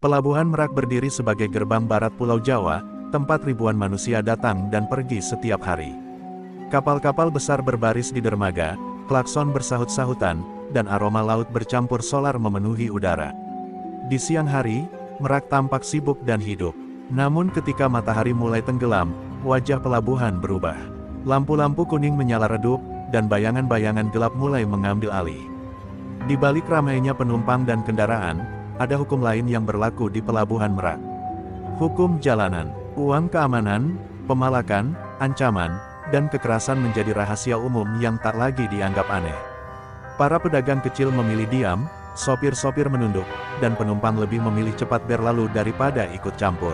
Pelabuhan Merak berdiri sebagai gerbang barat Pulau Jawa, tempat ribuan manusia datang dan pergi setiap hari. Kapal-kapal besar berbaris di dermaga, klakson bersahut-sahutan, dan aroma laut bercampur solar memenuhi udara. Di siang hari, Merak tampak sibuk dan hidup. Namun ketika matahari mulai tenggelam, wajah pelabuhan berubah. Lampu-lampu kuning menyala redup, dan bayangan-bayangan gelap mulai mengambil alih. Di balik ramainya penumpang dan kendaraan, ada hukum lain yang berlaku di Pelabuhan Merak. Hukum jalanan, uang keamanan, pemalakan, ancaman, dan kekerasan menjadi rahasia umum yang tak lagi dianggap aneh. Para pedagang kecil memilih diam, sopir-sopir menunduk, dan penumpang lebih memilih cepat berlalu daripada ikut campur.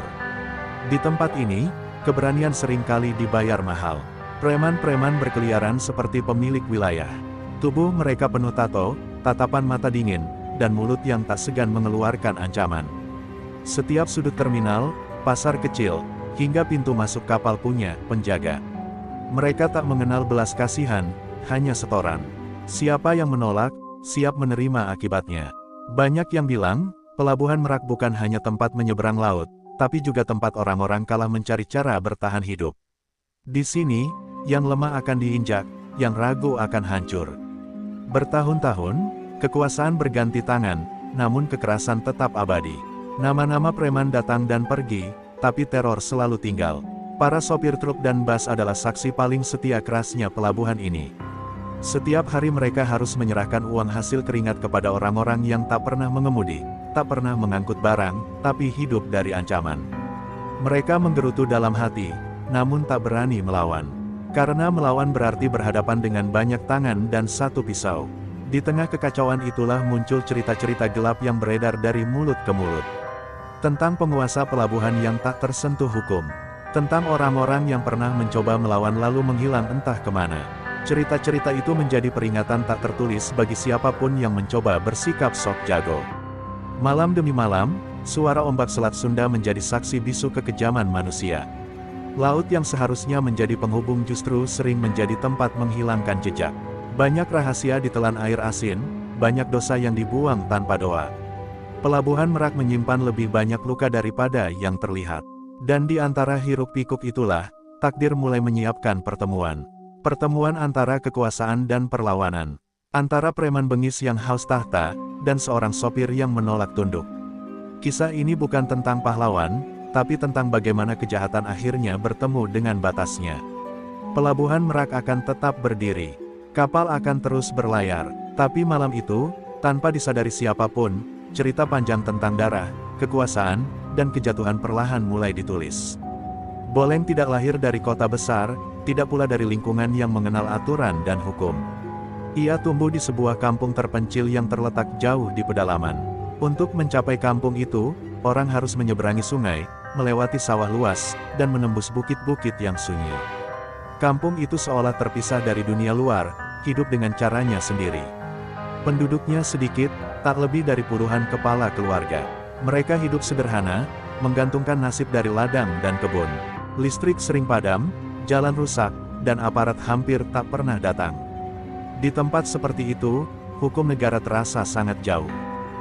Di tempat ini, keberanian seringkali dibayar mahal. Preman-preman berkeliaran seperti pemilik wilayah. Tubuh mereka penuh tato, tatapan mata dingin, dan mulut yang tak segan mengeluarkan ancaman. Setiap sudut terminal, pasar kecil, hingga pintu masuk kapal punya penjaga. Mereka tak mengenal belas kasihan, hanya setoran. Siapa yang menolak, siap menerima akibatnya. Banyak yang bilang, Pelabuhan Merak bukan hanya tempat menyeberang laut, tapi juga tempat orang-orang kalah mencari cara bertahan hidup. Di sini, yang lemah akan diinjak, yang ragu akan hancur. Bertahun-tahun, kekuasaan berganti tangan, namun kekerasan tetap abadi. Nama-nama preman datang dan pergi, tapi teror selalu tinggal. Para sopir truk dan bus adalah saksi paling setia kerasnya pelabuhan ini. Setiap hari mereka harus menyerahkan uang hasil keringat kepada orang-orang yang tak pernah mengemudi, tak pernah mengangkut barang, tapi hidup dari ancaman. Mereka menggerutu dalam hati, namun tak berani melawan. Karena melawan berarti berhadapan dengan banyak tangan dan satu pisau. Di tengah kekacauan itulah muncul cerita-cerita gelap yang beredar dari mulut ke mulut. Tentang penguasa pelabuhan yang tak tersentuh hukum. Tentang orang-orang yang pernah mencoba melawan lalu menghilang entah kemana. Cerita-cerita itu menjadi peringatan tak tertulis bagi siapapun yang mencoba bersikap sok jago. Malam demi malam, suara ombak Selat Sunda menjadi saksi bisu kekejaman manusia. Laut yang seharusnya menjadi penghubung justru sering menjadi tempat menghilangkan jejak. Banyak rahasia ditelan air asin, banyak dosa yang dibuang tanpa doa. Pelabuhan Merak menyimpan lebih banyak luka daripada yang terlihat. Dan di antara hiruk-pikuk itulah, takdir mulai menyiapkan pertemuan. Pertemuan antara kekuasaan dan perlawanan. Antara preman bengis yang haus tahta, dan seorang sopir yang menolak tunduk. Kisah ini bukan tentang pahlawan, tapi tentang bagaimana kejahatan akhirnya bertemu dengan batasnya. Pelabuhan Merak akan tetap berdiri. Kapal akan terus berlayar, tapi malam itu, tanpa disadari siapapun, cerita panjang tentang darah, kekuasaan, dan kejatuhan perlahan mulai ditulis. Boleng tidak lahir dari kota besar, tidak pula dari lingkungan yang mengenal aturan dan hukum. Ia tumbuh di sebuah kampung terpencil yang terletak jauh di pedalaman. Untuk mencapai kampung itu, orang harus menyeberangi sungai, melewati sawah luas, dan menembus bukit-bukit yang sunyi. Kampung itu seolah terpisah dari dunia luar, hidup dengan caranya sendiri. Penduduknya sedikit, tak lebih dari puluhan kepala keluarga. Mereka hidup sederhana, menggantungkan nasib dari ladang dan kebun. Listrik sering padam, jalan rusak, dan aparat hampir tak pernah datang. Di tempat seperti itu, hukum negara terasa sangat jauh.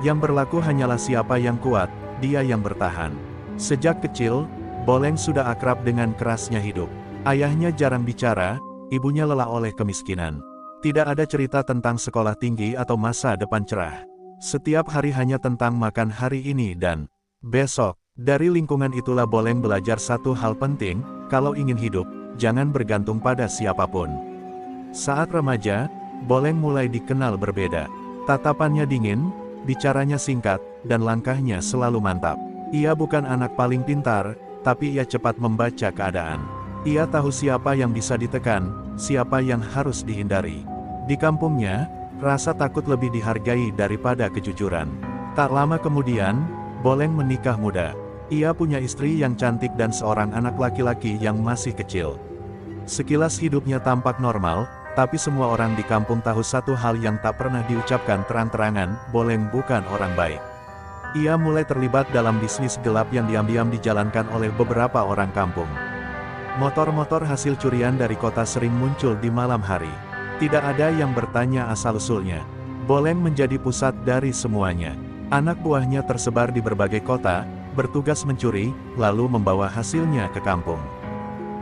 Yang berlaku hanyalah siapa yang kuat, dia yang bertahan. Sejak kecil, Boleng sudah akrab dengan kerasnya hidup. Ayahnya jarang bicara, ibunya lelah oleh kemiskinan. Tidak ada cerita tentang sekolah tinggi atau masa depan cerah. Setiap hari hanya tentang makan hari ini dan besok. Dari lingkungan itulah Boleng belajar satu hal penting, kalau ingin hidup, jangan bergantung pada siapapun. Saat remaja, Boleng mulai dikenal berbeda. Tatapannya dingin, bicaranya singkat, dan langkahnya selalu mantap. Ia bukan anak paling pintar, tapi ia cepat membaca keadaan. Ia tahu siapa yang bisa ditekan, siapa yang harus dihindari. Di kampungnya, rasa takut lebih dihargai daripada kejujuran. Tak lama kemudian, Boleng menikah muda. Ia punya istri yang cantik dan seorang anak laki-laki yang masih kecil. Sekilas hidupnya tampak normal, tapi semua orang di kampung tahu satu hal yang tak pernah diucapkan terang-terangan, Boleng bukan orang baik. Ia mulai terlibat dalam bisnis gelap yang diam-diam dijalankan oleh beberapa orang kampung. Motor-motor hasil curian dari kota sering muncul di malam hari. Tidak ada yang bertanya asal-usulnya. Boleng menjadi pusat dari semuanya. Anak buahnya tersebar di berbagai kota, bertugas mencuri, lalu membawa hasilnya ke kampung.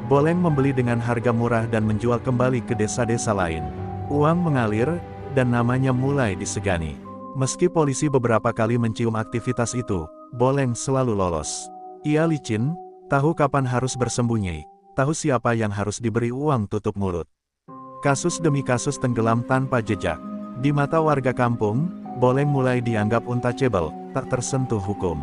Boleng membeli dengan harga murah dan menjual kembali ke desa-desa lain. Uang mengalir, dan namanya mulai disegani. Meski polisi beberapa kali mencium aktivitas itu, Boleng selalu lolos. Ia licin, tahu kapan harus bersembunyi, tahu siapa yang harus diberi uang tutup mulut. Kasus demi kasus tenggelam tanpa jejak. Di mata warga kampung, Boleng mulai dianggap untouchable, tak tersentuh hukum.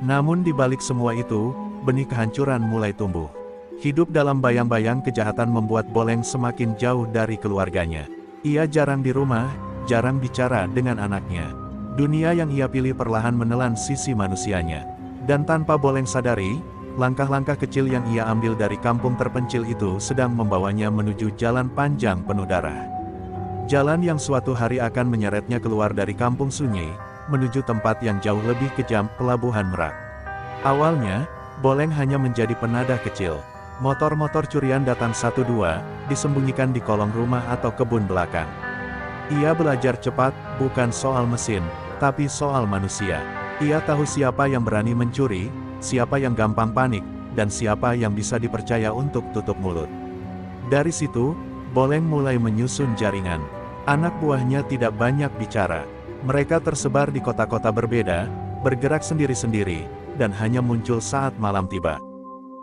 Namun di balik semua itu, benih kehancuran mulai tumbuh. Hidup dalam bayang-bayang kejahatan membuat Boleng semakin jauh dari keluarganya. Ia jarang di rumah, jarang bicara dengan anaknya. Dunia yang ia pilih perlahan menelan sisi manusianya. Dan tanpa Boleng sadari, langkah-langkah kecil yang ia ambil dari kampung terpencil itu sedang membawanya menuju jalan panjang penuh darah. Jalan yang suatu hari akan menyeretnya keluar dari kampung sunyi, menuju tempat yang jauh lebih kejam, Pelabuhan Merak. Awalnya, Boleng hanya menjadi penadah kecil. Motor-motor curian datang 1-2, disembunyikan di kolong rumah atau kebun belakang. Ia belajar cepat, bukan soal mesin, tapi soal manusia. Ia tahu siapa yang berani mencuri, siapa yang gampang panik, dan siapa yang bisa dipercaya untuk tutup mulut. Dari situ, Boleng mulai menyusun jaringan. Anak buahnya tidak banyak bicara. Mereka tersebar di kota-kota berbeda, bergerak sendiri-sendiri, dan hanya muncul saat malam tiba.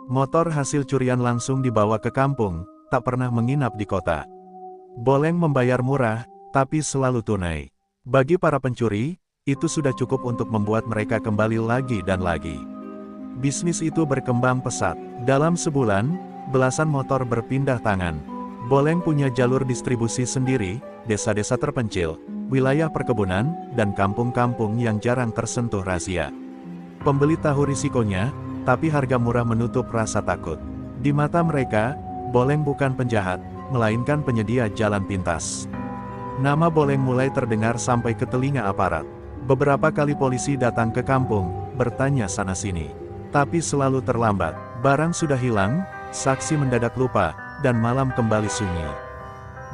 Motor hasil curian langsung dibawa ke kampung, tak pernah menginap di kota. Boleng membayar murah, tapi selalu tunai. Bagi para pencuri, itu sudah cukup untuk membuat mereka kembali lagi dan lagi. Bisnis itu berkembang pesat. Dalam sebulan, belasan motor berpindah tangan. Boleng punya jalur distribusi sendiri, desa-desa terpencil, wilayah perkebunan, dan kampung-kampung yang jarang tersentuh razia. Pembeli tahu risikonya, tapi harga murah menutup rasa takut. Di mata mereka, Boleng bukan penjahat, melainkan penyedia jalan pintas. Nama Boleng mulai terdengar sampai ke telinga aparat. Beberapa kali polisi datang ke kampung, bertanya sana-sini. Tapi selalu terlambat, barang sudah hilang, saksi mendadak lupa, dan malam kembali sunyi.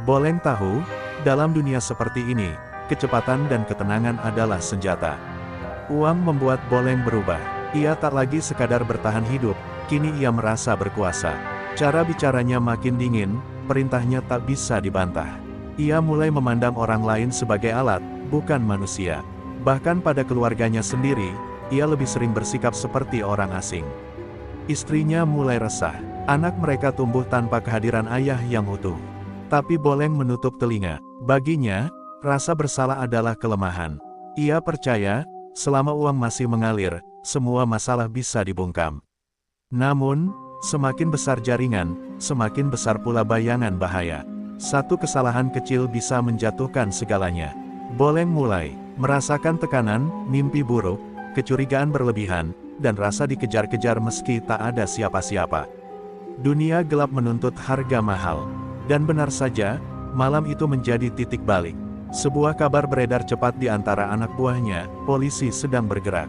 Boleng tahu, dalam dunia seperti ini, kecepatan dan ketenangan adalah senjata. Uang membuat Boleng berubah. Ia tak lagi sekadar bertahan hidup, kini ia merasa berkuasa. Cara bicaranya makin dingin, perintahnya tak bisa dibantah. Ia mulai memandang orang lain sebagai alat, bukan manusia. Bahkan pada keluarganya sendiri, ia lebih sering bersikap seperti orang asing. Istrinya mulai resah. Anak mereka tumbuh tanpa kehadiran ayah yang utuh. Tapi Boleng menutup telinga. Baginya, rasa bersalah adalah kelemahan. Ia percaya, selama uang masih mengalir, semua masalah bisa dibungkam. Namun, semakin besar jaringan, semakin besar pula bayangan bahaya. Satu kesalahan kecil bisa menjatuhkan segalanya. Boleng mulai merasakan tekanan, mimpi buruk, kecurigaan berlebihan, dan rasa dikejar-kejar meski tak ada siapa-siapa. Dunia gelap menuntut harga mahal. Dan benar saja, malam itu menjadi titik balik. Sebuah kabar beredar cepat di antara anak buahnya, polisi sedang bergerak.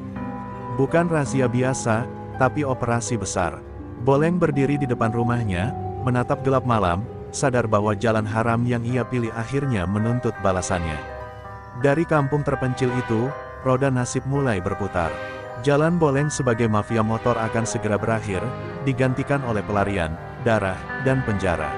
Bukan rahasia biasa, tapi operasi besar. Boleng berdiri di depan rumahnya, menatap gelap malam, sadar bahwa jalan haram yang ia pilih akhirnya menuntut balasannya. Dari kampung terpencil itu, roda nasib mulai berputar. Jalan Boleng sebagai mafia motor akan segera berakhir, digantikan oleh pelarian, darah, dan penjara.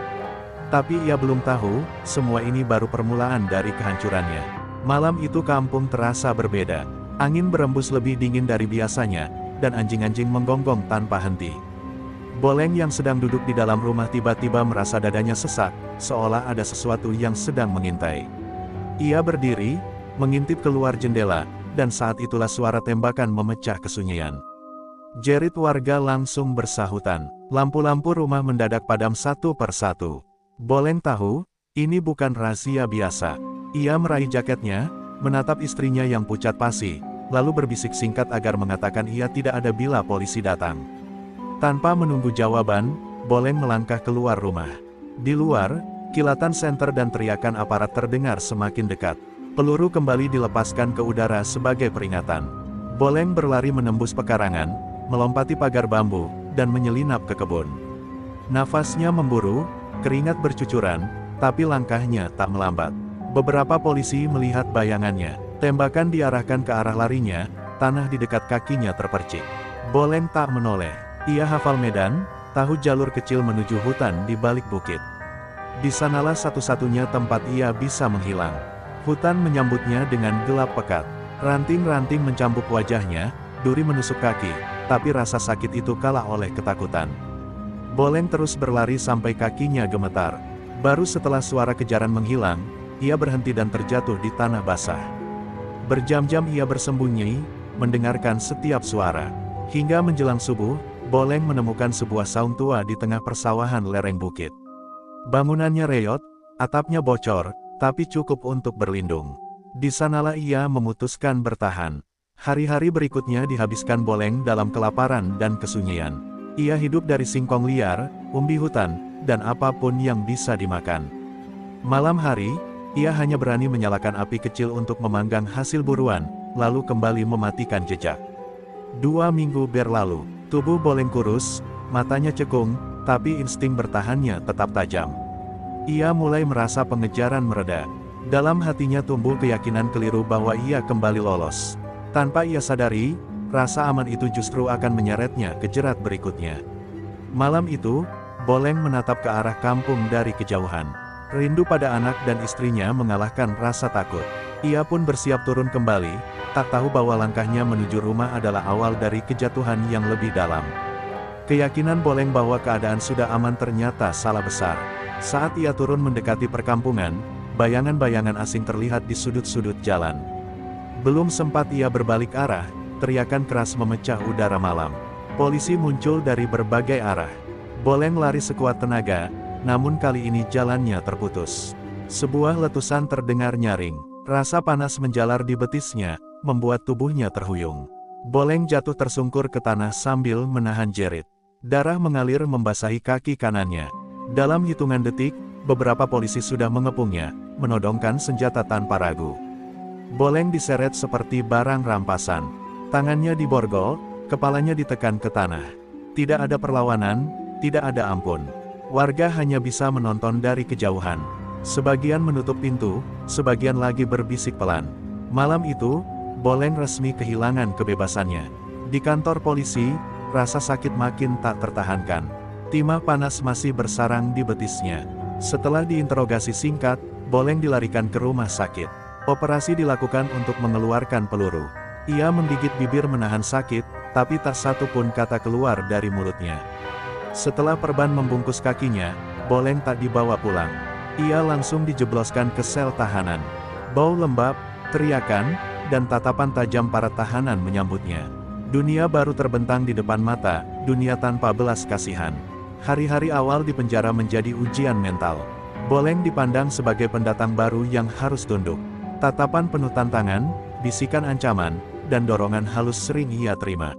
Tapi ia belum tahu, semua ini baru permulaan dari kehancurannya. Malam itu kampung terasa berbeda. Angin berembus lebih dingin dari biasanya, dan anjing-anjing menggonggong tanpa henti. Boleng yang sedang duduk di dalam rumah tiba-tiba merasa dadanya sesak, seolah ada sesuatu yang sedang mengintai. Ia berdiri, mengintip keluar jendela, dan saat itulah suara tembakan memecah kesunyian. Jerit warga langsung bersahutan. Lampu-lampu rumah mendadak padam satu persatu. Boleng tahu, ini bukan rahasia biasa. Ia meraih jaketnya, menatap istrinya yang pucat pasi, lalu berbisik singkat agar mengatakan ia tidak ada bila polisi datang. Tanpa menunggu jawaban, Boleng melangkah keluar rumah. Di luar, kilatan senter dan teriakan aparat terdengar semakin dekat. Peluru kembali dilepaskan ke udara sebagai peringatan. Boleng berlari menembus pekarangan, melompati pagar bambu, dan menyelinap ke kebun. Nafasnya memburu, keringat bercucuran, tapi langkahnya tak melambat. Beberapa polisi melihat bayangannya, Tembakan diarahkan ke arah larinya, tanah di dekat kakinya terpercik. Boleng tak menoleh. Ia hafal medan, tahu jalur kecil menuju hutan di balik bukit. Di sanalah satu-satunya tempat ia bisa menghilang. Hutan menyambutnya dengan gelap pekat. Ranting-ranting mencambuk wajahnya, duri menusuk kaki, tapi rasa sakit itu kalah oleh ketakutan. Boleng terus berlari sampai kakinya gemetar. Baru setelah suara kejaran menghilang, ia berhenti dan terjatuh di tanah basah. Berjam-jam ia bersembunyi, mendengarkan setiap suara. Hingga menjelang subuh, Boleng menemukan sebuah saung tua di tengah persawahan lereng bukit. Bangunannya reyot, atapnya bocor, tapi cukup untuk berlindung. Di sanalah ia memutuskan bertahan. Hari-hari berikutnya dihabiskan Boleng dalam kelaparan dan kesunyian. Ia hidup dari singkong liar, umbi hutan, dan apapun yang bisa dimakan. Malam hari, ia hanya berani menyalakan api kecil untuk memanggang hasil buruan, lalu kembali mematikan jejak. 2 minggu berlalu, tubuh Boleng kurus, matanya cekung, tapi insting bertahannya tetap tajam. Ia mulai merasa pengejaran mereda. Dalam hatinya tumbuh keyakinan keliru bahwa ia kembali lolos. Tanpa ia sadari, rasa aman itu justru akan menyeretnya ke jerat berikutnya. Malam itu, Boleng menatap ke arah kampung dari kejauhan. Rindu pada anak dan istrinya mengalahkan rasa takut. Ia pun bersiap turun kembali, tak tahu bahwa langkahnya menuju rumah adalah awal dari kejatuhan yang lebih dalam. Keyakinan Boleng bahwa keadaan sudah aman ternyata salah besar. Saat ia turun mendekati perkampungan, bayangan-bayangan asing terlihat di sudut-sudut jalan. Belum sempat ia berbalik arah, teriakan keras memecah udara malam. Polisi muncul dari berbagai arah. Boleng lari sekuat tenaga, namun kali ini jalannya terputus. Sebuah letusan terdengar nyaring. Rasa panas menjalar di betisnya, membuat tubuhnya terhuyung. Boleng jatuh tersungkur ke tanah sambil menahan jerit. Darah mengalir membasahi kaki kanannya. Dalam hitungan detik, beberapa polisi sudah mengepungnya, menodongkan senjata tanpa ragu. Boleng diseret seperti barang rampasan. Tangannya diborgol, kepalanya ditekan ke tanah. Tidak ada perlawanan, tidak ada ampun. Warga hanya bisa menonton dari kejauhan. Sebagian menutup pintu, sebagian lagi berbisik pelan. Malam itu, Boleng resmi kehilangan kebebasannya. Di kantor polisi, rasa sakit makin tak tertahankan. Timah panas masih bersarang di betisnya. Setelah diinterogasi singkat, Boleng dilarikan ke rumah sakit. Operasi dilakukan untuk mengeluarkan peluru. Ia menggigit bibir menahan sakit, tapi tak satu pun kata keluar dari mulutnya. Setelah perban membungkus kakinya, Boleng tak dibawa pulang. Ia langsung dijebloskan ke sel tahanan. Bau lembab, teriakan, dan tatapan tajam para tahanan menyambutnya. Dunia baru terbentang di depan mata, dunia tanpa belas kasihan. Hari-hari awal di penjara menjadi ujian mental. Boleng dipandang sebagai pendatang baru yang harus tunduk. Tatapan penuh tantangan, bisikan ancaman, dan dorongan halus sering ia terima.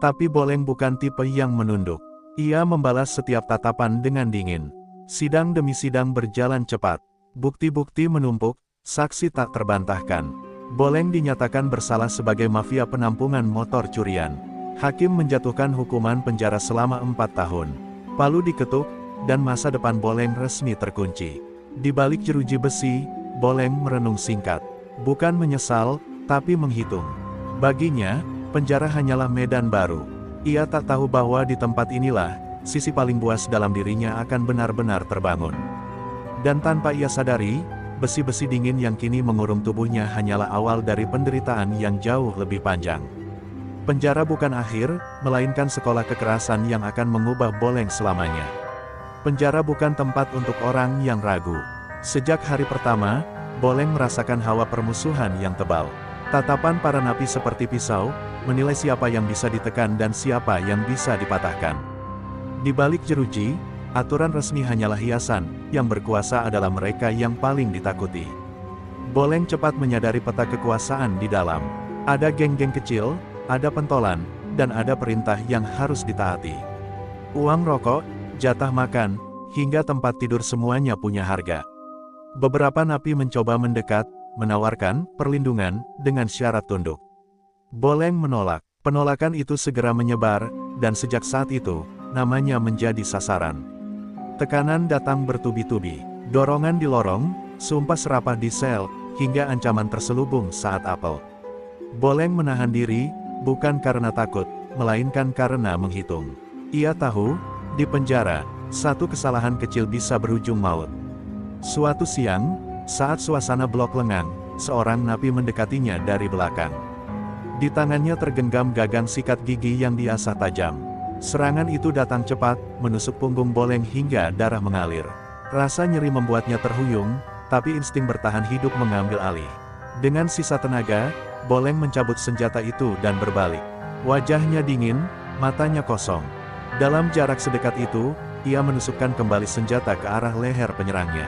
Tapi Boleng bukan tipe yang menunduk. Ia membalas setiap tatapan dengan dingin. Sidang demi sidang berjalan cepat. Bukti-bukti menumpuk, saksi tak terbantahkan. Boleng dinyatakan bersalah sebagai mafia penampungan motor curian. Hakim menjatuhkan hukuman penjara selama 4 tahun. Palu diketuk, dan masa depan Boleng resmi terkunci. Di balik jeruji besi, Boleng merenung singkat. Bukan menyesal, tapi menghitung. Baginya, penjara hanyalah medan baru. Ia tak tahu bahwa di tempat inilah, sisi paling buas dalam dirinya akan benar-benar terbangun. Dan tanpa ia sadari, besi-besi dingin yang kini mengurung tubuhnya hanyalah awal dari penderitaan yang jauh lebih panjang. Penjara bukan akhir, melainkan sekolah kekerasan yang akan mengubah Boleng selamanya. Penjara bukan tempat untuk orang yang ragu. Sejak hari pertama, Boleng merasakan hawa permusuhan yang tebal. Tatapan para napi seperti pisau, menilai siapa yang bisa ditekan dan siapa yang bisa dipatahkan. Di balik jeruji, aturan resmi hanyalah hiasan, yang berkuasa adalah mereka yang paling ditakuti. Boleng cepat menyadari peta kekuasaan di dalam. Ada geng-geng kecil, ada pentolan, dan ada perintah yang harus ditaati. Uang rokok, jatah makan, hingga tempat tidur semuanya punya harga. Beberapa napi mencoba mendekat, menawarkan perlindungan dengan syarat tunduk. Boleng menolak. Penolakan itu segera menyebar, dan sejak saat itu, namanya menjadi sasaran. Tekanan datang bertubi-tubi. Dorongan di lorong, sumpah serapah di sel, hingga ancaman terselubung saat apel. Boleng menahan diri, bukan karena takut, melainkan karena menghitung. Ia tahu, di penjara, satu kesalahan kecil bisa berujung maut. Suatu siang, saat suasana blok lengang, seorang napi mendekatinya dari belakang. Di tangannya tergenggam gagang sikat gigi yang diasah tajam. Serangan itu datang cepat, menusuk punggung Boleng hingga darah mengalir. Rasa nyeri membuatnya terhuyung, tapi insting bertahan hidup mengambil alih. Dengan sisa tenaga, Boleng mencabut senjata itu dan berbalik. Wajahnya dingin, matanya kosong. Dalam jarak sedekat itu, ia menusukkan kembali senjata ke arah leher penyerangnya.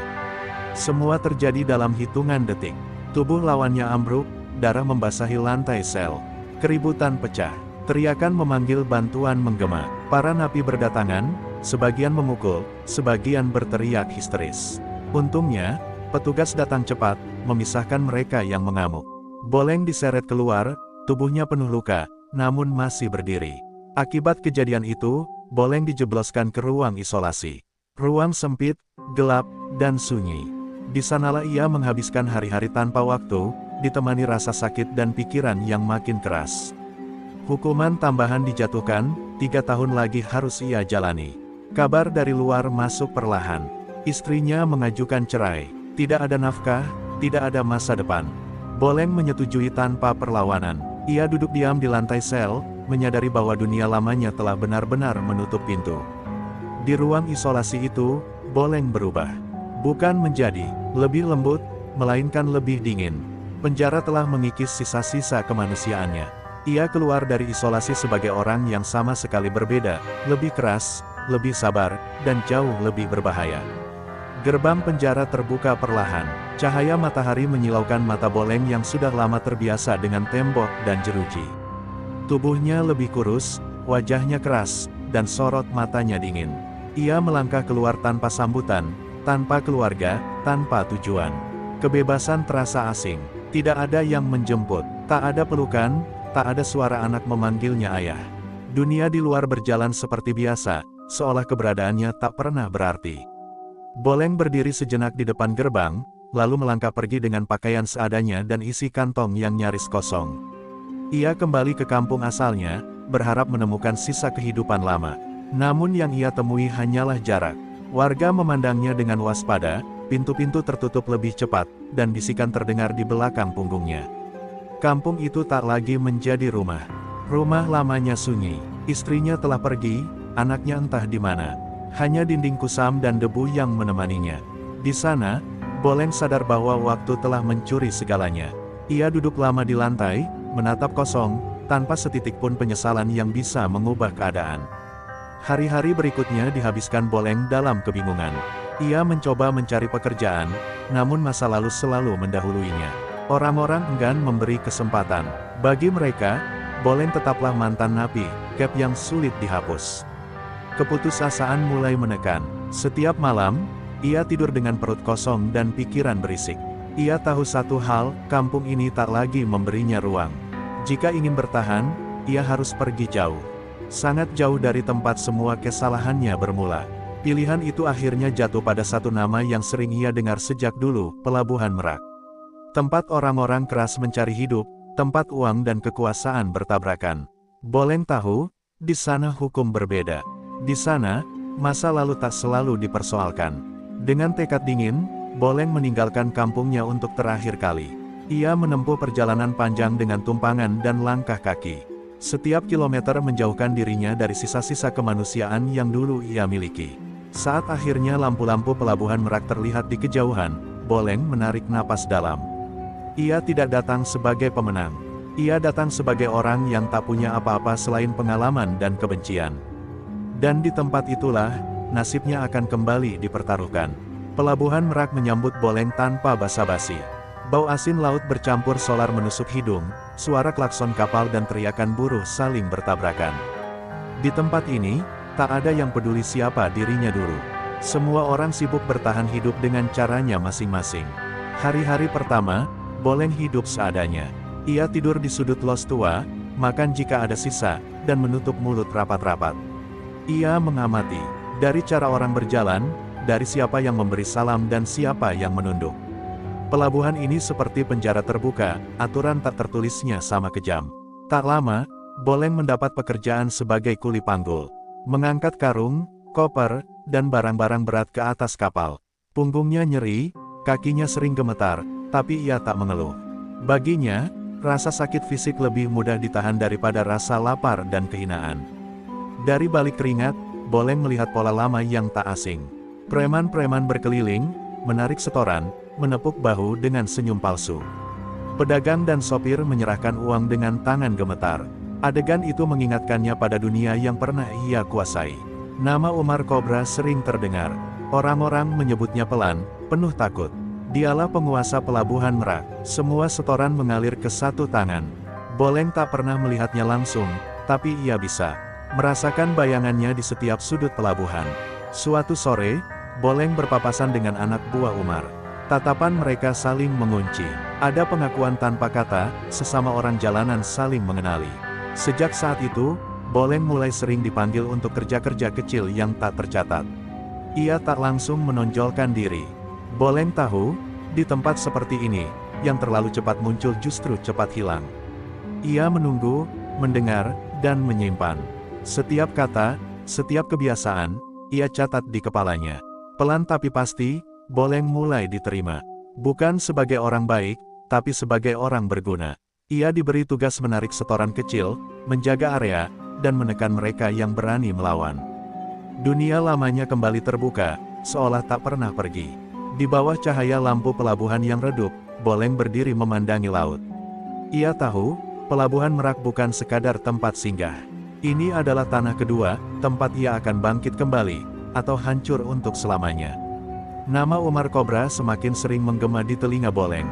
Semua terjadi dalam hitungan detik. Tubuh lawannya ambruk, darah membasahi lantai sel. Keributan pecah. Teriakan memanggil bantuan menggema. Para napi berdatangan, sebagian memukul, sebagian berteriak histeris. Untungnya, petugas datang cepat, memisahkan mereka yang mengamuk. Boleng diseret keluar, tubuhnya penuh luka, namun masih berdiri. Akibat kejadian itu, Boleng dijebloskan ke ruang isolasi. Ruang sempit, gelap, dan sunyi. Di sanalah ia menghabiskan hari-hari tanpa waktu, ditemani rasa sakit dan pikiran yang makin keras. Hukuman tambahan dijatuhkan, 3 tahun lagi harus ia jalani. Kabar dari luar masuk perlahan. Istrinya mengajukan cerai. Tidak ada nafkah, tidak ada masa depan. Boleng menyetujui tanpa perlawanan. Ia duduk diam di lantai sel, menyadari bahwa dunia lamanya telah benar-benar menutup pintu. Di ruang isolasi itu, Boleng berubah. Bukan menjadi lebih lembut, melainkan lebih dingin. Penjara telah mengikis sisa-sisa kemanusiaannya. Ia keluar dari isolasi sebagai orang yang sama sekali berbeda, lebih keras, lebih sabar, dan jauh lebih berbahaya. Gerbang penjara terbuka perlahan. Cahaya matahari menyilaukan mata Boleng yang sudah lama terbiasa dengan tembok dan jeruji. Tubuhnya lebih kurus, wajahnya keras, dan sorot matanya dingin. Ia melangkah keluar tanpa sambutan, tanpa keluarga, tanpa tujuan. Kebebasan terasa asing. Tidak ada yang menjemput, tak ada pelukan, tak ada suara anak memanggilnya ayah. Dunia di luar berjalan seperti biasa, seolah keberadaannya tak pernah berarti. Boleng berdiri sejenak di depan gerbang, lalu melangkah pergi dengan pakaian seadanya dan isi kantong yang nyaris kosong. Ia kembali ke kampung asalnya, berharap menemukan sisa kehidupan lama. Namun yang ia temui hanyalah jarak. Warga memandangnya dengan waspada, pintu-pintu tertutup lebih cepat, dan bisikan terdengar di belakang punggungnya. Kampung itu tak lagi menjadi rumah. Rumah lamanya sunyi. Istrinya telah pergi, anaknya entah di mana. Hanya dinding kusam dan debu yang menemaninya. Di sana, Boleng sadar bahwa waktu telah mencuri segalanya. Ia duduk lama di lantai, menatap kosong, tanpa setitik pun penyesalan yang bisa mengubah keadaan. Hari-hari berikutnya dihabiskan Boleng dalam kebingungan. Ia mencoba mencari pekerjaan, namun masa lalu selalu mendahuluinya. Orang-orang enggan memberi kesempatan. Bagi mereka, Boleng tetaplah mantan napi, gap yang sulit dihapus. Keputusasaan mulai menekan. Setiap malam, ia tidur dengan perut kosong dan pikiran berisik. Ia tahu satu hal, kampung ini tak lagi memberinya ruang. Jika ingin bertahan, ia harus pergi jauh. Sangat jauh dari tempat semua kesalahannya bermula. Pilihan itu akhirnya jatuh pada satu nama yang sering ia dengar sejak dulu, Pelabuhan Merak. Tempat orang-orang keras mencari hidup, tempat uang dan kekuasaan bertabrakan. Boleng tahu, di sana hukum berbeda. Di sana, masa lalu tak selalu dipersoalkan. Dengan tekad dingin, Boleng meninggalkan kampungnya untuk terakhir kali. Ia menempuh perjalanan panjang dengan tumpangan dan langkah kaki. Setiap kilometer menjauhkan dirinya dari sisa-sisa kemanusiaan yang dulu ia miliki. Saat akhirnya lampu-lampu Pelabuhan Merak terlihat di kejauhan, Boleng menarik napas dalam. Ia tidak datang sebagai pemenang. Ia datang sebagai orang yang tak punya apa-apa selain pengalaman dan kebencian. Dan di tempat itulah, nasibnya akan kembali dipertaruhkan. Pelabuhan Merak menyambut Boleng tanpa basa-basi. Bau asin laut bercampur solar menusuk hidung, suara klakson kapal dan teriakan buruh saling bertabrakan. Di tempat ini, tak ada yang peduli siapa dirinya dulu. Semua orang sibuk bertahan hidup dengan caranya masing-masing. Hari-hari pertama, Boleng hidup seadanya. Ia tidur di sudut los tua, makan jika ada sisa, dan menutup mulut rapat-rapat. Ia mengamati, dari cara orang berjalan, dari siapa yang memberi salam dan siapa yang menunduk. Pelabuhan ini seperti penjara terbuka, aturan tak tertulisnya sama kejam. Tak lama, Boleng mendapat pekerjaan sebagai kuli panggul. Mengangkat karung, koper, dan barang-barang berat ke atas kapal. Punggungnya nyeri, kakinya sering gemetar, tapi ia tak mengeluh. Baginya, rasa sakit fisik lebih mudah ditahan daripada rasa lapar dan kehinaan. Dari balik keringat, Boleng melihat pola lama yang tak asing. Preman-preman berkeliling, menarik setoran, menepuk bahu dengan senyum palsu. Pedagang dan sopir menyerahkan uang dengan tangan gemetar. Adegan itu mengingatkannya pada dunia yang pernah ia kuasai. Nama Umar Kobra sering terdengar. Orang-orang menyebutnya pelan, penuh takut. Dialah penguasa pelabuhan Merak. Semua setoran mengalir ke satu tangan. Boleng tak pernah melihatnya langsung, tapi ia bisa merasakan bayangannya di setiap sudut pelabuhan. Suatu sore, Boleng berpapasan dengan anak buah Umar. Tatapan mereka saling mengunci. Ada pengakuan tanpa kata, sesama orang jalanan saling mengenali. Sejak saat itu, Boleng mulai sering dipanggil untuk kerja-kerja kecil yang tak tercatat. Ia tak langsung menonjolkan diri. Boleng tahu, di tempat seperti ini, yang terlalu cepat muncul justru cepat hilang. Ia menunggu, mendengar, dan menyimpan. Setiap kata, setiap kebiasaan, ia catat di kepalanya. Pelan tapi pasti, Boleng mulai diterima. Bukan sebagai orang baik, tapi sebagai orang berguna. Ia diberi tugas menarik setoran kecil, menjaga area, dan menekan mereka yang berani melawan. Dunia lamanya kembali terbuka, seolah tak pernah pergi. Di bawah cahaya lampu pelabuhan yang redup, Boleng berdiri memandangi laut. Ia tahu, pelabuhan Merak bukan sekadar tempat singgah. Ini adalah tanah kedua, tempat ia akan bangkit kembali, atau hancur untuk selamanya. Nama Umar Kobra semakin sering menggema di telinga Boleng.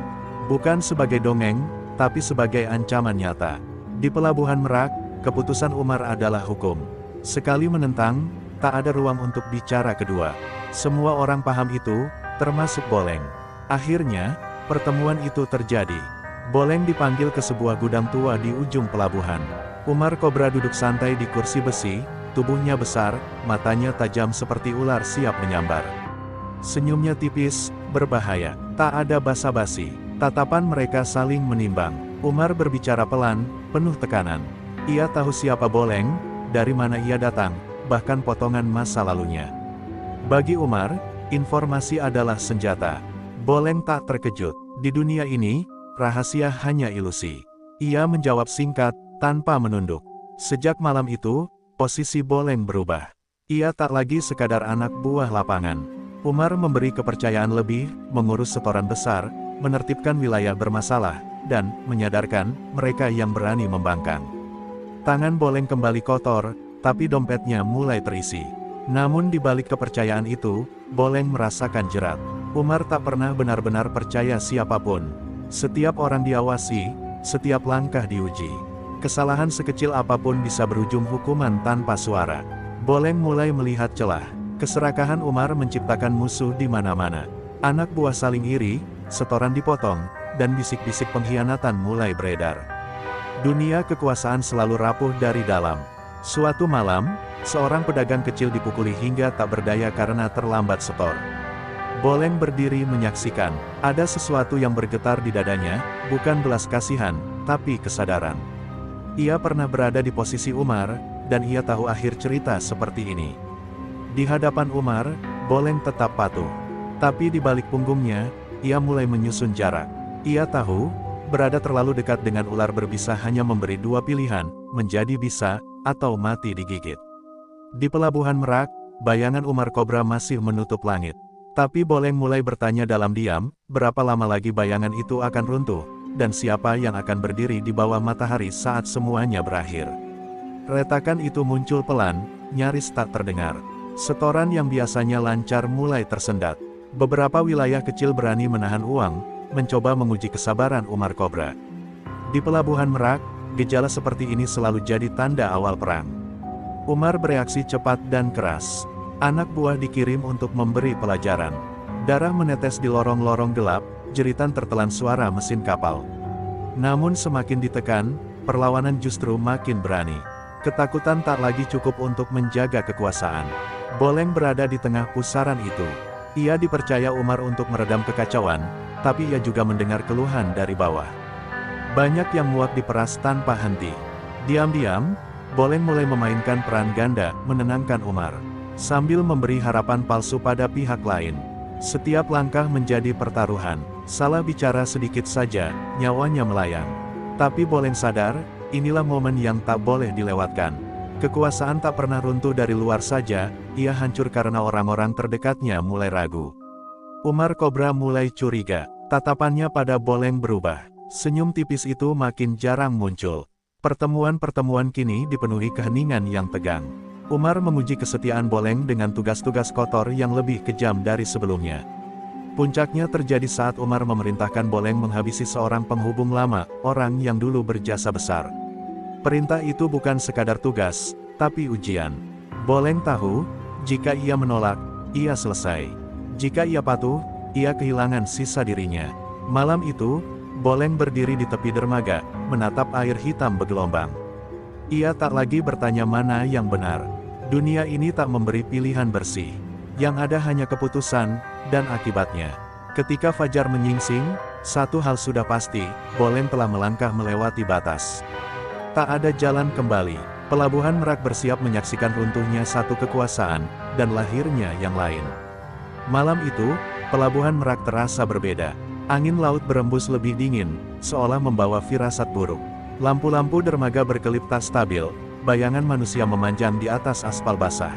Bukan sebagai dongeng, tapi sebagai ancaman nyata. Di pelabuhan Merak, keputusan Umar adalah hukum. Sekali menentang, tak ada ruang untuk bicara kedua. Semua orang paham itu, termasuk Boleng. Akhirnya, pertemuan itu terjadi. Boleng dipanggil ke sebuah gudang tua di ujung pelabuhan. Umar Kobra duduk santai di kursi besi, tubuhnya besar, matanya tajam seperti ular siap menyambar. Senyumnya tipis, berbahaya. Tak ada basa-basi. Tatapan mereka saling menimbang. Umar berbicara pelan, penuh tekanan. Ia tahu siapa Boleng, dari mana ia datang, bahkan potongan masa lalunya. Bagi Umar, informasi adalah senjata. Boleng tak terkejut. Di dunia ini, rahasia hanya ilusi. Ia menjawab singkat, tanpa menunduk. Sejak malam itu, posisi Boleng berubah. Ia tak lagi sekadar anak buah lapangan. Umar memberi kepercayaan lebih, mengurus setoran besar, menertibkan wilayah bermasalah, dan menyadarkan mereka yang berani membangkang. Tangan Boleng kembali kotor, tapi dompetnya mulai terisi. Namun di balik kepercayaan itu, Boleng merasakan jerat. Umar tak pernah benar-benar percaya siapapun. Setiap orang diawasi, setiap langkah diuji. Kesalahan sekecil apapun bisa berujung hukuman tanpa suara. Boleng mulai melihat celah. Keserakahan Umar menciptakan musuh di mana-mana. Anak buah saling iri, setoran dipotong, dan bisik-bisik pengkhianatan mulai beredar. Dunia kekuasaan selalu rapuh dari dalam. Suatu malam, seorang pedagang kecil dipukuli hingga tak berdaya karena terlambat setor. Boleng berdiri menyaksikan. Ada sesuatu yang bergetar di dadanya, bukan belas kasihan, tapi kesadaran. Ia pernah berada di posisi Umar, dan ia tahu akhir cerita seperti ini. Di hadapan Umar, Boleng tetap patuh. Tapi di balik punggungnya, ia mulai menyusun jarak. Ia tahu, berada terlalu dekat dengan ular berbisa hanya memberi dua pilihan, menjadi bisa, atau mati digigit. Di pelabuhan Merak, bayangan Umar Kobra masih menutup langit. Tapi Boleng mulai bertanya dalam diam, berapa lama lagi bayangan itu akan runtuh, dan siapa yang akan berdiri di bawah matahari saat semuanya berakhir. Retakan itu muncul pelan, nyaris tak terdengar. Setoran yang biasanya lancar mulai tersendat. Beberapa wilayah kecil berani menahan uang, mencoba menguji kesabaran Umar Kobra. Di pelabuhan Merak, gejala seperti ini selalu jadi tanda awal perang. Umar bereaksi cepat dan keras. Anak buah dikirim untuk memberi pelajaran. Darah menetes di lorong-lorong gelap, jeritan tertelan suara mesin kapal. Namun semakin ditekan, perlawanan justru makin berani. Ketakutan tak lagi cukup untuk menjaga kekuasaan. Boleng berada di tengah pusaran itu. Ia dipercaya Umar untuk meredam kekacauan, tapi ia juga mendengar keluhan dari bawah. Banyak yang muak diperas tanpa henti. Diam-diam, Boleng mulai memainkan peran ganda, menenangkan Umar, sambil memberi harapan palsu pada pihak lain. Setiap langkah menjadi pertaruhan. Salah bicara sedikit saja, nyawanya melayang. Tapi Boleng sadar, inilah momen yang tak boleh dilewatkan. Kekuasaan tak pernah runtuh dari luar saja, ia hancur karena orang-orang terdekatnya mulai ragu. Umar Kobra mulai curiga. Tatapannya pada Boleng berubah. Senyum tipis itu makin jarang muncul. Pertemuan-pertemuan kini dipenuhi keheningan yang tegang. Umar memuji kesetiaan Boleng dengan tugas-tugas kotor yang lebih kejam dari sebelumnya. Puncaknya terjadi saat Umar memerintahkan Boleng menghabisi seorang penghubung lama, orang yang dulu berjasa besar. Perintah itu bukan sekadar tugas, tapi ujian. Boleng tahu, jika ia menolak, ia selesai. Jika ia patuh, ia kehilangan sisa dirinya. Malam itu, Boleng berdiri di tepi dermaga, menatap air hitam bergelombang. Ia tak lagi bertanya mana yang benar. Dunia ini tak memberi pilihan bersih. Yang ada hanya keputusan, dan akibatnya. Ketika fajar menyingsing, satu hal sudah pasti, Boleng telah melangkah melewati batas. Tak ada jalan kembali. Pelabuhan Merak bersiap menyaksikan runtuhnya satu kekuasaan, dan lahirnya yang lain. Malam itu, Pelabuhan Merak terasa berbeda. Angin laut berembus lebih dingin, seolah membawa firasat buruk. Lampu-lampu dermaga berkelip tak stabil, bayangan manusia memanjang di atas aspal basah.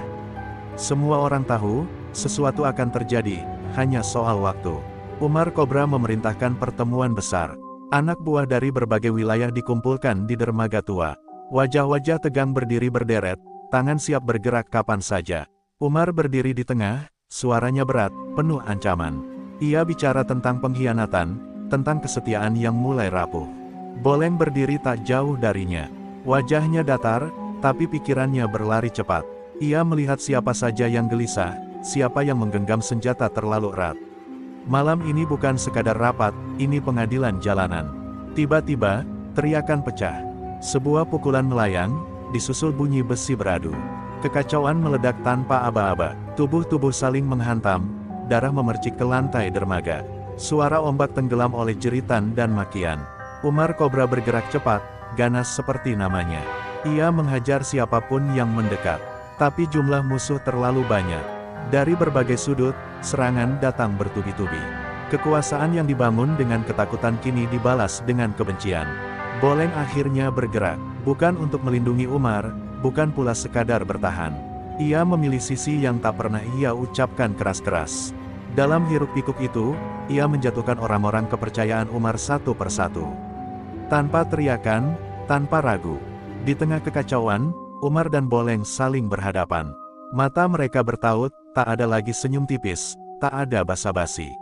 Semua orang tahu, sesuatu akan terjadi, hanya soal waktu. Umar Kobra memerintahkan pertemuan besar. Anak buah dari berbagai wilayah dikumpulkan di dermaga tua. Wajah-wajah tegang berdiri berderet, tangan siap bergerak kapan saja. Umar berdiri di tengah, suaranya berat, penuh ancaman. Ia bicara tentang pengkhianatan, tentang kesetiaan yang mulai rapuh. Boleng berdiri tak jauh darinya. Wajahnya datar, tapi pikirannya berlari cepat. Ia melihat siapa saja yang gelisah, siapa yang menggenggam senjata terlalu erat. Malam ini bukan sekadar rapat, ini pengadilan jalanan. Tiba-tiba, teriakan pecah. Sebuah pukulan melayang, disusul bunyi besi beradu. Kekacauan meledak tanpa aba-aba, tubuh-tubuh saling menghantam, darah memercik ke lantai dermaga. Suara ombak tenggelam oleh jeritan dan makian. Umar Kobra bergerak cepat, ganas seperti namanya. Ia menghajar siapapun yang mendekat. Tapi jumlah musuh terlalu banyak. Dari berbagai sudut, serangan datang bertubi-tubi. Kekuasaan yang dibangun dengan ketakutan kini dibalas dengan kebencian. Boleng akhirnya bergerak, bukan untuk melindungi Umar, bukan pula sekadar bertahan. Ia memilih sisi yang tak pernah ia ucapkan keras-keras. Dalam hiruk-pikuk itu, ia menjatuhkan orang-orang kepercayaan Umar satu persatu. Tanpa teriakan, tanpa ragu. Di tengah kekacauan, Umar dan Boleng saling berhadapan. Mata mereka bertaut, tak ada lagi senyum tipis, tak ada basa-basi.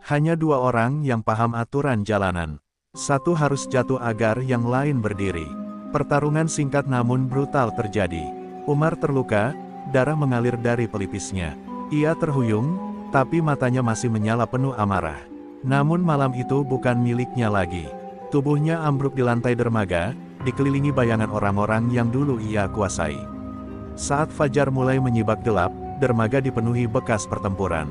Hanya dua orang yang paham aturan jalanan. Satu harus jatuh agar yang lain berdiri. Pertarungan singkat namun brutal terjadi. Umar terluka, darah mengalir dari pelipisnya. Ia terhuyung, tapi matanya masih menyala penuh amarah. Namun malam itu bukan miliknya lagi. Tubuhnya ambruk di lantai dermaga, dikelilingi bayangan orang-orang yang dulu ia kuasai. Saat fajar mulai menyibak gelap, dermaga dipenuhi bekas pertempuran.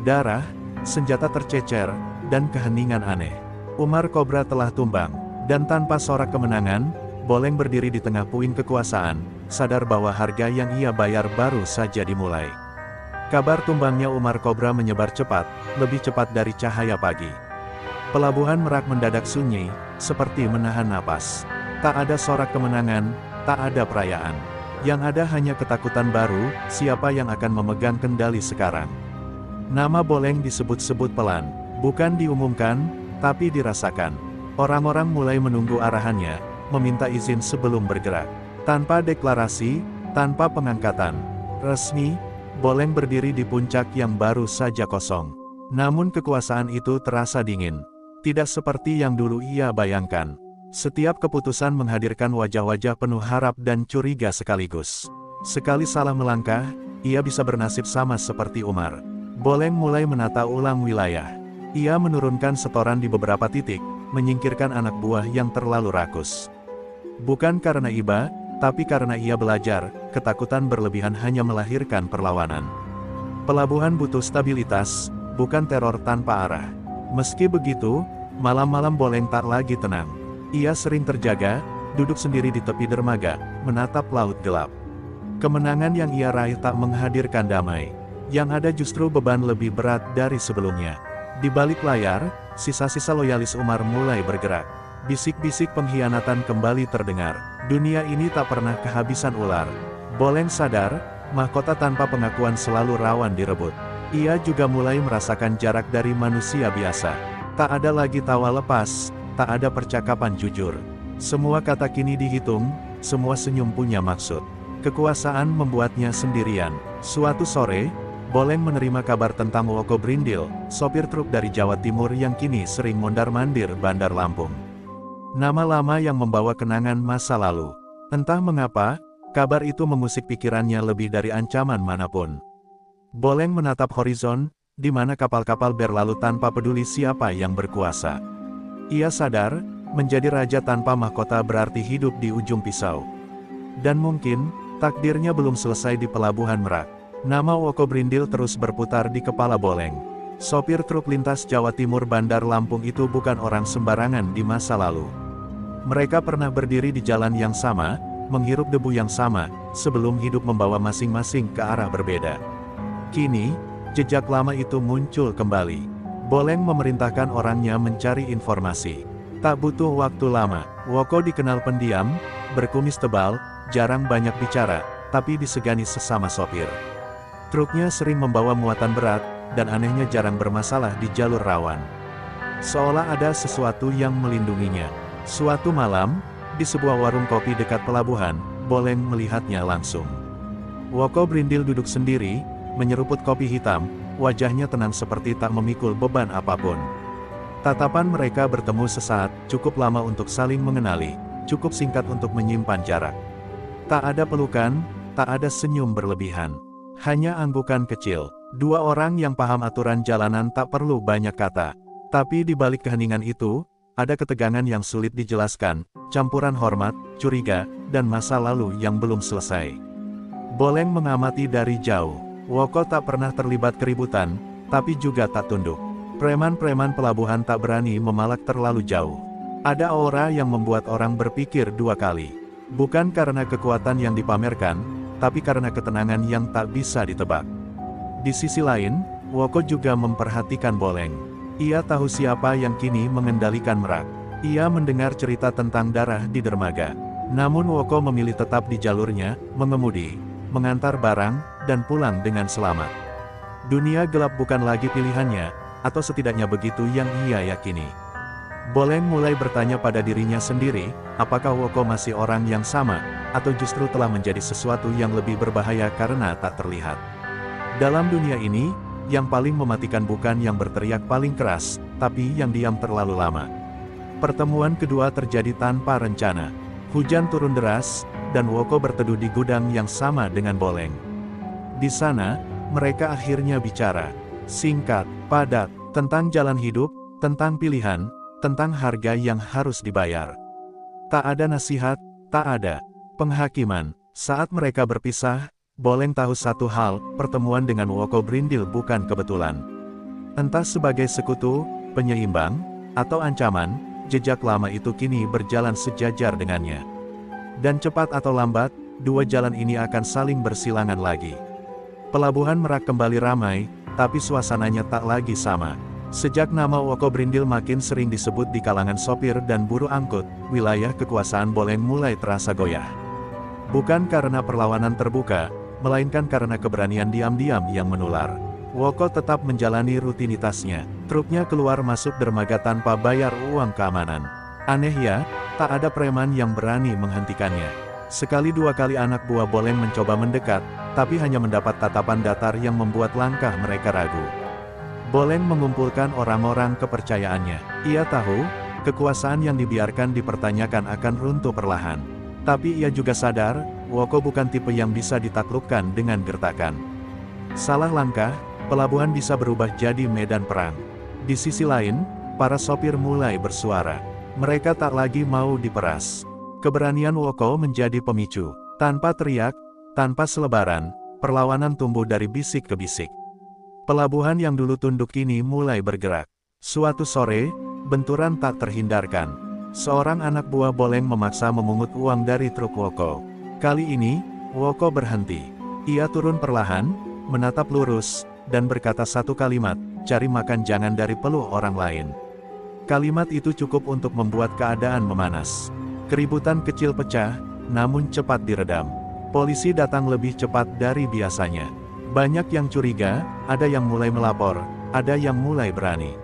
Darah, senjata tercecer, dan keheningan aneh. Umar Kobra telah tumbang, dan tanpa sorak kemenangan, Boleng berdiri di tengah puing kekuasaan, sadar bahwa harga yang ia bayar baru saja dimulai. Kabar tumbangnya Umar Kobra menyebar cepat, lebih cepat dari cahaya pagi. Pelabuhan Merak mendadak sunyi, seperti menahan napas. Tak ada sorak kemenangan, tak ada perayaan. Yang ada hanya ketakutan baru, siapa yang akan memegang kendali sekarang. Nama Boleng disebut-sebut pelan, bukan diumumkan, tapi dirasakan. Orang-orang mulai menunggu arahannya, meminta izin sebelum bergerak. Tanpa deklarasi, tanpa pengangkatan resmi, Boleng berdiri di puncak yang baru saja kosong. Namun kekuasaan itu terasa dingin. Tidak seperti yang dulu ia bayangkan. Setiap keputusan menghadirkan wajah-wajah penuh harap dan curiga sekaligus. Sekali salah melangkah, ia bisa bernasib sama seperti Umar. Boleng mulai menata ulang wilayah. Ia menurunkan setoran di beberapa titik, menyingkirkan anak buah yang terlalu rakus. Bukan karena iba, tapi karena ia belajar, ketakutan berlebihan hanya melahirkan perlawanan. Pelabuhan butuh stabilitas, bukan teror tanpa arah. Meski begitu, malam-malam Boleng tak lagi tenang. Ia sering terjaga, duduk sendiri di tepi dermaga, menatap laut gelap. Kemenangan yang ia raih tak menghadirkan damai. Yang ada justru beban lebih berat dari sebelumnya. Di balik layar, sisa-sisa loyalis Umar mulai bergerak. Bisik-bisik pengkhianatan kembali terdengar. Dunia ini tak pernah kehabisan ular. Boleng sadar, mahkota tanpa pengakuan selalu rawan direbut. Ia juga mulai merasakan jarak dari manusia biasa. Tak ada lagi tawa lepas, tak ada percakapan jujur. Semua kata kini dihitung, semua senyum punya maksud. Kekuasaan membuatnya sendirian. Suatu sore, Boleng menerima kabar tentang Woko Brindil, sopir truk dari Jawa Timur yang kini sering mondar-mandir Bandar Lampung. Nama lama yang membawa kenangan masa lalu. Entah mengapa, kabar itu mengusik pikirannya lebih dari ancaman manapun. Boleng menatap horizon, di mana kapal-kapal berlalu tanpa peduli siapa yang berkuasa. Ia sadar, menjadi raja tanpa mahkota berarti hidup di ujung pisau. Dan mungkin, takdirnya belum selesai di Pelabuhan Merak. Nama Woko Brindil terus berputar di kepala Boleng. Sopir truk lintas Jawa Timur Bandar Lampung itu bukan orang sembarangan di masa lalu. Mereka pernah berdiri di jalan yang sama, menghirup debu yang sama, sebelum hidup membawa masing-masing ke arah berbeda. Kini, jejak lama itu muncul kembali. Boleng memerintahkan orangnya mencari informasi. Tak butuh waktu lama, Woko dikenal pendiam, berkumis tebal, jarang banyak bicara, tapi disegani sesama sopir. Truknya sering membawa muatan berat, dan anehnya jarang bermasalah di jalur rawan. Seolah ada sesuatu yang melindunginya. Suatu malam, di sebuah warung kopi dekat pelabuhan, Boleng melihatnya langsung. Woko Brindil duduk sendiri, menyeruput kopi hitam, wajahnya tenang seperti tak memikul beban apapun. Tatapan mereka bertemu sesaat, cukup lama untuk saling mengenali, cukup singkat untuk menyimpan jarak. Tak ada pelukan, tak ada senyum berlebihan. Hanya anggukan kecil. Dua orang yang paham aturan jalanan tak perlu banyak kata. Tapi di balik keheningan itu, ada ketegangan yang sulit dijelaskan, campuran hormat, curiga, dan masa lalu yang belum selesai. Boleng mengamati dari jauh. Woko tak pernah terlibat keributan, tapi juga tak tunduk. Preman-preman pelabuhan tak berani memalak terlalu jauh. Ada aura yang membuat orang berpikir dua kali. Bukan karena kekuatan yang dipamerkan, tapi karena ketenangan yang tak bisa ditebak. Di sisi lain, Woko juga memperhatikan Boleng. Ia tahu siapa yang kini mengendalikan Merak. Ia mendengar cerita tentang darah di dermaga. Namun Woko memilih tetap di jalurnya, mengemudi, mengantar barang, dan pulang dengan selamat. Dunia gelap bukan lagi pilihannya, atau setidaknya begitu yang ia yakini. Boleng mulai bertanya pada dirinya sendiri, apakah Woko masih orang yang sama, atau justru telah menjadi sesuatu yang lebih berbahaya karena tak terlihat. Dalam dunia ini, yang paling mematikan bukan yang berteriak paling keras, tapi yang diam terlalu lama. Pertemuan kedua terjadi tanpa rencana. Hujan turun deras, dan Woko berteduh di gudang yang sama dengan Boleng. Di sana, mereka akhirnya bicara. Singkat, padat, tentang jalan hidup, tentang pilihan, tentang harga yang harus dibayar. Tak ada nasihat, tak ada penghakiman. Saat mereka berpisah, Boleng tahu satu hal, pertemuan dengan Woko Brindil bukan kebetulan. Entah sebagai sekutu, penyeimbang, atau ancaman, jejak lama itu kini berjalan sejajar dengannya. Dan cepat atau lambat, dua jalan ini akan saling bersilangan lagi. Pelabuhan Merak kembali ramai, tapi suasananya tak lagi sama. Sejak nama Woko Brindil makin sering disebut di kalangan sopir dan buruh angkut, wilayah kekuasaan Boleng mulai terasa goyah. Bukan karena perlawanan terbuka, melainkan karena keberanian diam-diam yang menular. Woko tetap menjalani rutinitasnya. Truknya keluar masuk dermaga tanpa bayar uang keamanan. Aneh ya, tak ada preman yang berani menghentikannya. Sekali dua kali anak buah Boleng mencoba mendekat, tapi hanya mendapat tatapan datar yang membuat langkah mereka ragu. Boleng mengumpulkan orang-orang kepercayaannya. Ia tahu, kekuasaan yang dibiarkan dipertanyakan akan runtuh perlahan. Tapi ia juga sadar, Woko bukan tipe yang bisa ditaklukkan dengan gertakan. Salah langkah, pelabuhan bisa berubah jadi medan perang. Di sisi lain, para sopir mulai bersuara. Mereka tak lagi mau diperas. Keberanian Woko menjadi pemicu. Tanpa teriak, tanpa selebaran, perlawanan tumbuh dari bisik ke bisik. Pelabuhan yang dulu tunduk kini mulai bergerak. Suatu sore, benturan tak terhindarkan. Seorang anak buah Boleng memaksa memungut uang dari truk Woko. Kali ini, Woko berhenti. Ia turun perlahan, menatap lurus, dan berkata satu kalimat, "Cari makan jangan dari peluh orang lain." Kalimat itu cukup untuk membuat keadaan memanas. Keributan kecil pecah, namun cepat diredam. Polisi datang lebih cepat dari biasanya. Banyak yang curiga, ada yang mulai melapor, ada yang mulai berani.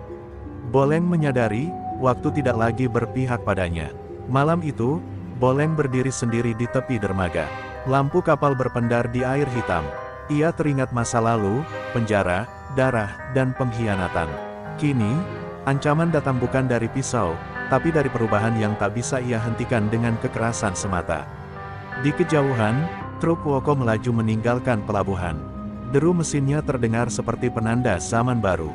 Boleng menyadari, waktu tidak lagi berpihak padanya. Malam itu, Boleng berdiri sendiri di tepi dermaga. Lampu kapal berpendar di air hitam. Ia teringat masa lalu, penjara, darah, dan pengkhianatan. Kini, ancaman datang bukan dari pisau, tapi dari perubahan yang tak bisa ia hentikan dengan kekerasan semata. Di kejauhan, truk Woko melaju meninggalkan pelabuhan. Deru mesinnya terdengar seperti penanda zaman baru.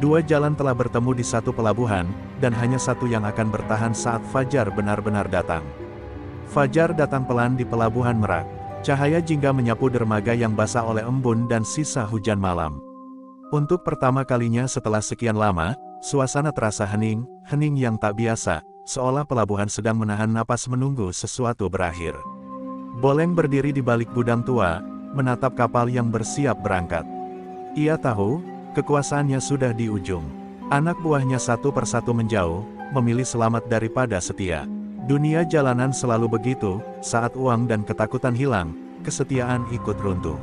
Dua jalan telah bertemu di satu pelabuhan, dan hanya satu yang akan bertahan saat fajar benar-benar datang. Fajar datang pelan di pelabuhan Merak. Cahaya jingga menyapu dermaga yang basah oleh embun dan sisa hujan malam. Untuk pertama kalinya setelah sekian lama, suasana terasa hening, hening yang tak biasa, seolah pelabuhan sedang menahan napas menunggu sesuatu berakhir. Boleng berdiri di balik gudang tua, menatap kapal yang bersiap berangkat. Ia tahu, kekuasaannya sudah di ujung. Anak buahnya satu persatu menjauh, memilih selamat daripada setia. Dunia jalanan selalu begitu, saat uang dan ketakutan hilang, kesetiaan ikut runtuh.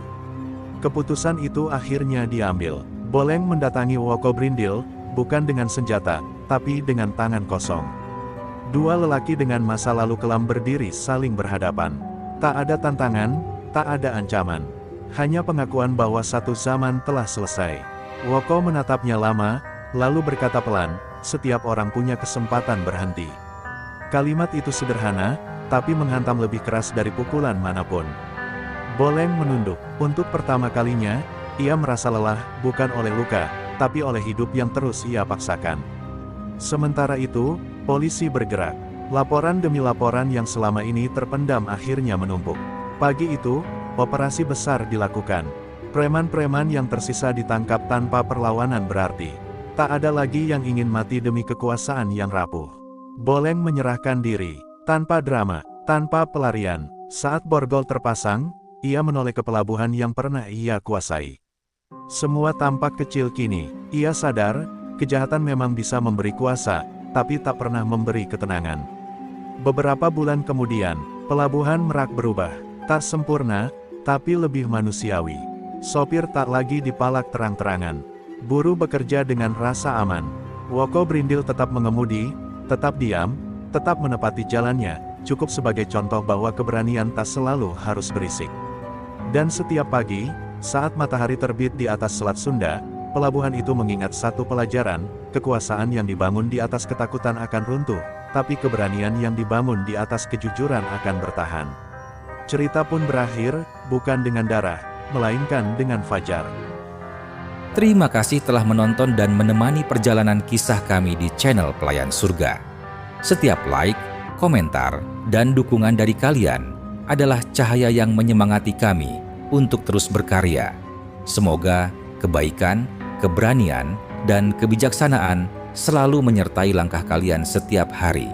Keputusan itu akhirnya diambil. Boleng mendatangi Woko Brindil, bukan dengan senjata, tapi dengan tangan kosong. Dua lelaki dengan masa lalu kelam berdiri saling berhadapan. Tak ada tantangan, tak ada ancaman. Hanya pengakuan bahwa satu zaman telah selesai. Woko menatapnya lama, lalu berkata pelan, "Setiap orang punya kesempatan berhenti." Kalimat itu sederhana, tapi menghantam lebih keras dari pukulan manapun. Boleng menunduk. Untuk pertama kalinya, ia merasa lelah, bukan oleh luka, tapi oleh hidup yang terus ia paksakan. Sementara itu, polisi bergerak. Laporan demi laporan yang selama ini terpendam akhirnya menumpuk. Pagi itu, operasi besar dilakukan. Preman-preman yang tersisa ditangkap tanpa perlawanan berarti. Tak ada lagi yang ingin mati demi kekuasaan yang rapuh. Boleng menyerahkan diri, tanpa drama, tanpa pelarian. Saat borgol terpasang, ia menoleh ke pelabuhan yang pernah ia kuasai. Semua tampak kecil kini. Ia sadar, kejahatan memang bisa memberi kuasa, tapi tak pernah memberi ketenangan. Beberapa bulan kemudian, pelabuhan Merak berubah. Tak sempurna, tapi lebih manusiawi. Sopir tak lagi dipalak terang-terangan. Buruh bekerja dengan rasa aman. Woko Brindil tetap mengemudi, tetap diam, tetap menepati jalannya, cukup sebagai contoh bahwa keberanian tak selalu harus berisik. Dan setiap pagi, saat matahari terbit di atas Selat Sunda, pelabuhan itu mengingat satu pelajaran, kekuasaan yang dibangun di atas ketakutan akan runtuh, tapi keberanian yang dibangun di atas kejujuran akan bertahan. Cerita pun berakhir, bukan dengan darah, melainkan dengan fajar. Terima kasih telah menonton dan menemani perjalanan kisah kami di channel Pelayan Surga. Setiap like, komentar, dan dukungan dari kalian adalah cahaya yang menyemangati kami untuk terus berkarya. Semoga kebaikan, keberanian, dan kebijaksanaan selalu menyertai langkah kalian setiap hari.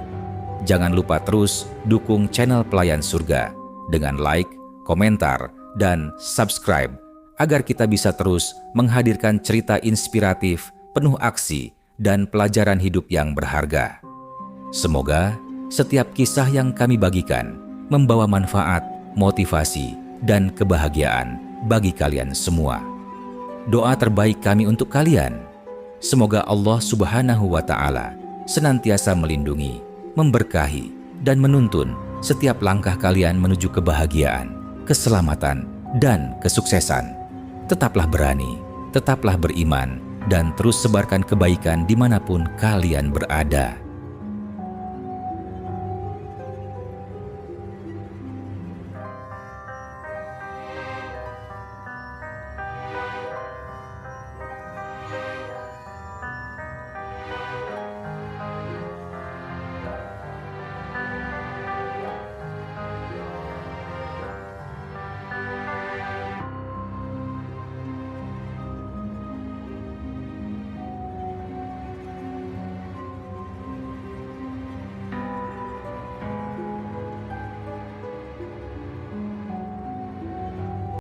Jangan lupa terus dukung channel Pelayan Surga dengan like, komentar, dan subscribe, agar kita bisa terus menghadirkan cerita inspiratif, penuh aksi, dan pelajaran hidup yang berharga. Semoga setiap kisah yang kami bagikan membawa manfaat, motivasi, dan kebahagiaan bagi kalian semua. Doa terbaik kami untuk kalian, semoga Allah Subhanahu wa Ta'ala senantiasa melindungi, memberkahi, dan menuntun setiap langkah kalian menuju kebahagiaan, keselamatan, dan kesuksesan. Tetaplah berani, tetaplah beriman, dan terus sebarkan kebaikan dimanapun kalian berada.